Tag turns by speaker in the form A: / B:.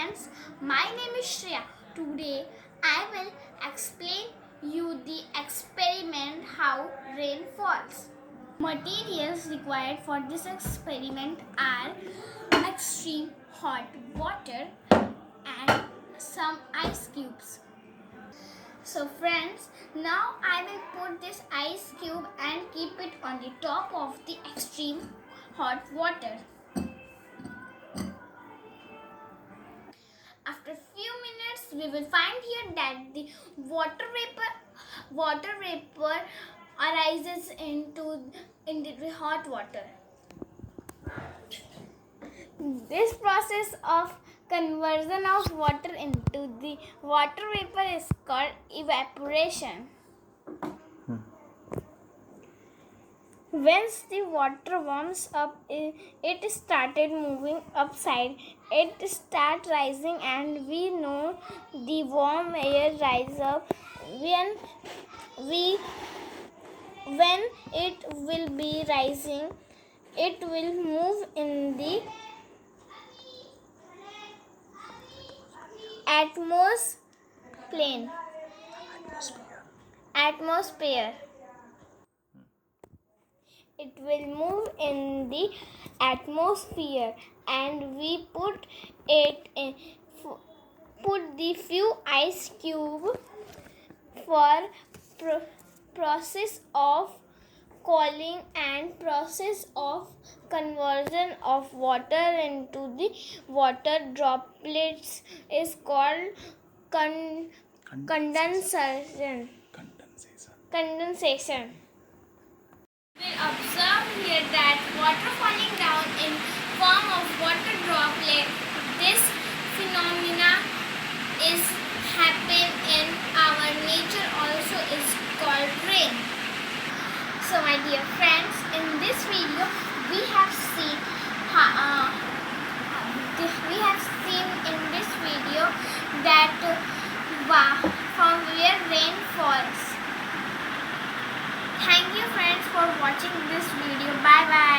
A: friends, my name is Shreya. Today I will explain you the experiment how rain falls. Materials required for this experiment are extreme hot water and some ice cubes. So friends, now I will put this ice cube and keep it on the top of the extreme hot water. After few minutes, we will find here that the water vapor arises into the hot water. This process of conversion of water into the water vapor is called evaporation. Once the water warms up, it started moving upside. It start rising, and we know the warm air rise up when it will be rising. It will move in the atmosphere. It will move in the atmosphere, and we put the few ice cube for process of cooling and process of conversion of water into the water droplets is called condensation. We observe here that water falling down in form of water droplet. This phenomena is happen in our nature also is called rain. So my dear friends, in this video we have seen that from where rain falls. Thank you friends for watching this video. Bye bye.